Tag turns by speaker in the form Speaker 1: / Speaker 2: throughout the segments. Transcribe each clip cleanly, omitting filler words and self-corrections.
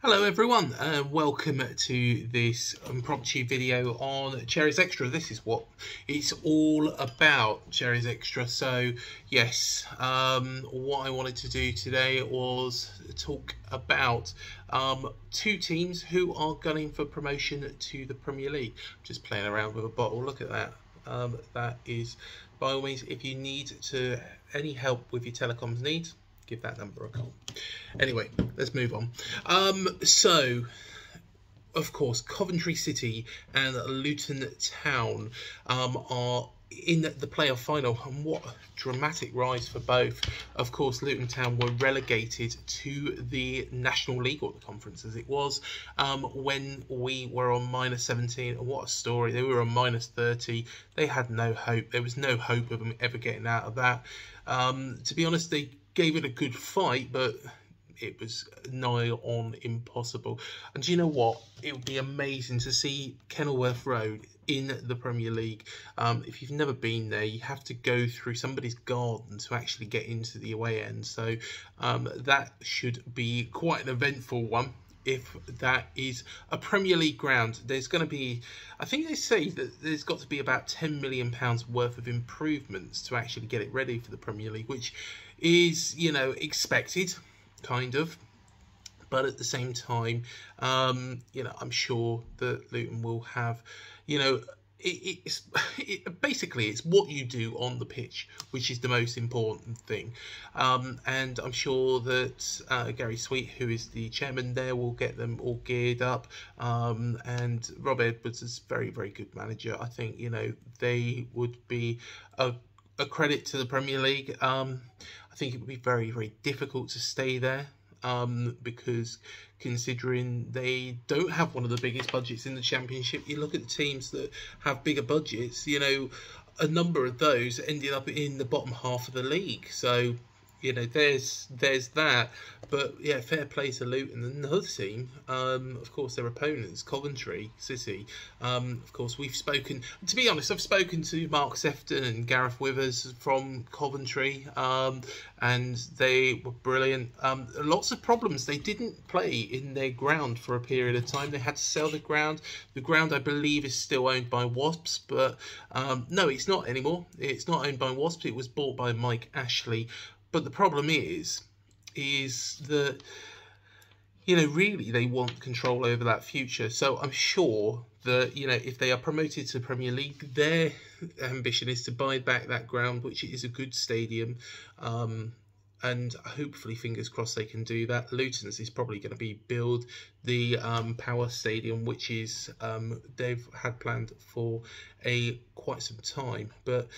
Speaker 1: Hello everyone, welcome to this impromptu video on Cherries Extra. This is what it's all about, Cherries Extra. So yes, what I wanted to do today was talk about two teams who are gunning for promotion to the Premier League. Just playing around with a bottle, look at that. That is, by all means, if you need any help with your telecoms needs, give that number a call. Anyway, let's move on. So, of course, Coventry City and Luton Town are in the playoff final, and what a dramatic rise for both. Of course, Luton Town were relegated to the National League, or the conference as it was, when we were on -17. And what a story. They were on -30. They had no hope. There was no hope of them ever getting out of that. To be honest, they gave it a good fight, but it was nigh on impossible. And do you know what? It would be amazing to see Kenilworth Road in the Premier League. If you've never been there, you have to go through somebody's garden to actually get into the away end. So that should be quite an eventful one. If that is a Premier League ground, there's going to be, I think they say that there's got to be about £10 million worth of improvements to actually get it ready for the Premier League, which is, you know, expected, kind of. But at the same time, you know, I'm sure that Luton will have, you know, basically it's what you do on the pitch which is the most important thing, and I'm sure that Gary Sweet, who is the chairman there, will get them all geared up, and Rob Edwards is a very, very good manager. I think, you know, they would be a credit to the Premier League. I think it would be very, very difficult to stay there, because considering they don't have one of the biggest budgets in the Championship. You look at the teams that have bigger budgets, you know, a number of those ended up in the bottom half of the league. So, you know, there's that. But yeah, fair play to Luton. Another team, of course, their opponents, Coventry City. Of course, we've spoken, to be honest, I've spoken to Mark Sefton and Gareth Withers from Coventry, and they were brilliant. Lots of problems. They didn't play in their ground for a period of time. They had to sell the ground. The ground, I believe, is still owned by Wasps, but no, it's not anymore. It's not owned by Wasps. It was bought by Mike Ashley. But the problem is that, you know, really they want control over that future. So I'm sure that, you know, if they are promoted to Premier League, their ambition is to buy back that ground, which is a good stadium. And hopefully, fingers crossed, they can do that. Luton's is probably going to be build the Power Stadium, which is they've had planned for quite some time. But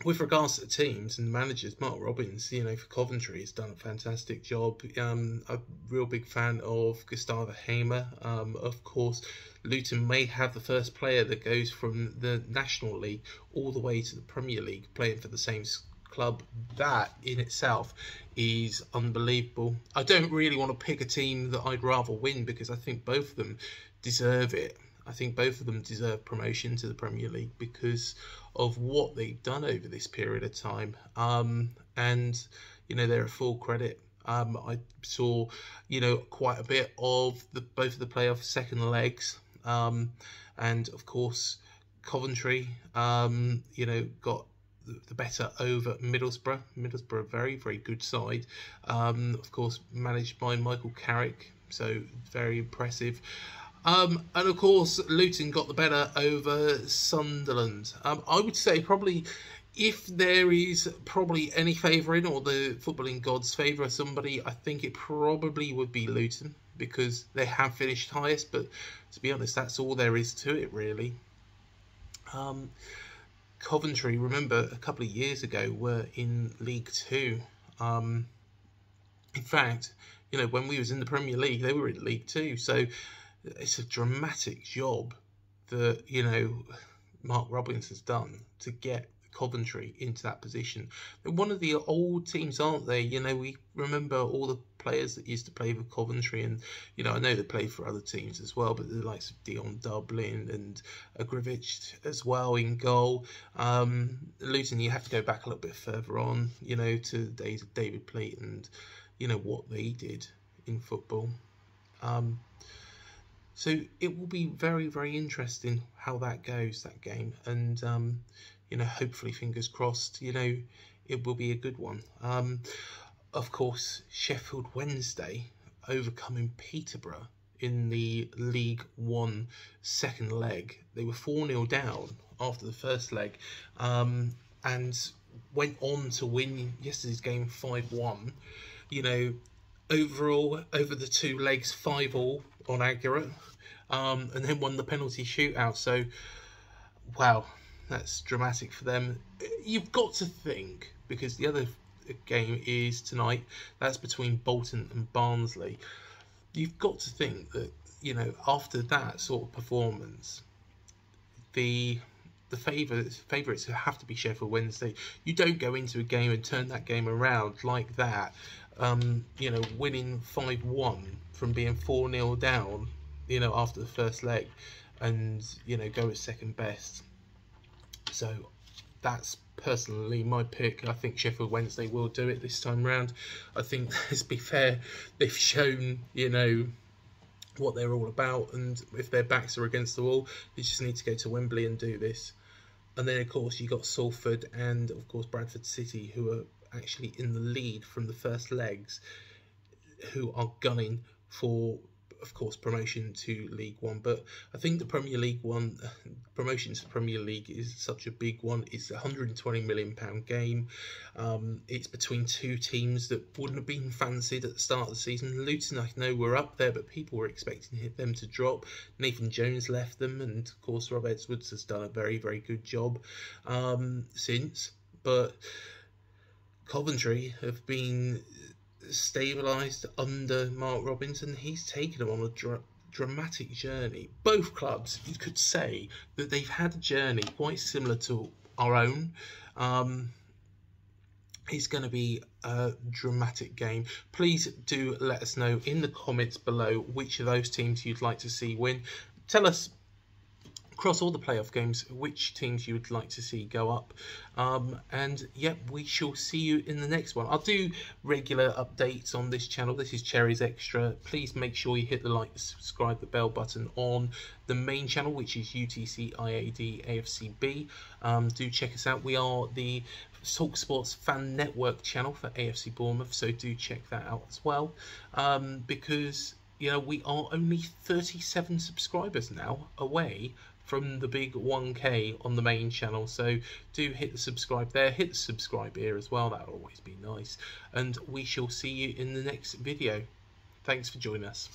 Speaker 1: with regards to the teams and the managers, Mark Robbins, you know, for Coventry, has done a fantastic job. A real big fan of Gustavo Hamer. Of course, Luton may have the first player that goes from the National League all the way to the Premier League, playing for the same club. That in itself is unbelievable. I don't really want to pick a team that I'd rather win, because I think both of them deserve it. I think both of them deserve promotion to the Premier League because of what they've done over this period of time. And, you know, they're a full credit. I saw, you know, quite a bit of both of the playoff second legs. And, of course, Coventry, you know, got the better over Middlesbrough. Middlesbrough, very, very good side. Of course, managed by Michael Carrick, so very impressive. And of course, Luton got the better over Sunderland. I would say probably, if there is probably any favouring, or the footballing gods favour somebody, I think it probably would be Luton, because they have finished highest. But to be honest, that's all there is to it, really. Coventry, remember, a couple of years ago were in League Two. In fact, you know, when we was in the Premier League, they were in League Two. So it's a dramatic job that, you know, Mark Robbins has done to get Coventry into that position. They're one of the old teams, aren't they? You know, we remember all the players that used to play for Coventry, and, you know, I know they play for other teams as well, but the likes of Dion Dublin and Agrivich as well in goal. Luton, you have to go back a little bit further on, you know, to the days of David Pleat and, you know, what they did in football. So it will be very, very interesting how that goes, that game, and you know, hopefully, fingers crossed, you know, it will be a good one. Of course, Sheffield Wednesday overcoming Peterborough in the League One second leg. They were 4-0 down after the first leg, and went on to win yesterday's game 5-1. You know, overall, over the 2 legs, 5-all on aggregate, and then won the penalty shootout. So, wow, that's dramatic for them. You've got to think, because the other game is tonight, that's between Bolton and Barnsley. You've got to think that, you know, after that sort of performance, the favourites have to be Sheffield Wednesday. You don't go into a game and turn that game around like that. You know, winning 5-1 from being 4-0 down, you know, after the first leg, and, you know, go as second best. So that's personally my pick. I think Sheffield Wednesday will do it this time round. I think, let's be fair, they've shown, you know, what they're all about, and if their backs are against the wall, they just need to go to Wembley and do this. And then, of course, you got Salford and, of course, Bradford City, who are actually in the lead from the first legs, who are gunning for, of course, promotion to League One. But I think the Premier League One, promotion to the Premier League is such a big one. It's a £120 million game. It's between 2 teams that wouldn't have been fancied at the start of the season. Luton, I know, were up there, but people were expecting them to drop. Nathan Jones left them, and of course Rob Edwards has done a very, very good job since. But Coventry have been stabilised under Mark Robinson. He's taken them on a dramatic journey. Both clubs, you could say that they've had a journey quite similar to our own. It's going to be a dramatic game. Please do let us know in the comments below which of those teams you'd like to see win. Tell us across all the playoff games which teams you would like to see go up, and yep, we shall see you in the next one. I'll do regular updates on this channel. This is Cherries Extra. Please make sure you hit the like, the subscribe, the bell button on the main channel, which is UTC IAD AFCB. Do check us out. We are the Talk Sports Fan Network channel for AFC Bournemouth, so do check that out as well, because, you know, we are only 37 subscribers now away from the big 1K on the main channel. So do hit the subscribe there, hit the subscribe here as well. That'll always be nice. And we shall see you in the next video. Thanks for joining us.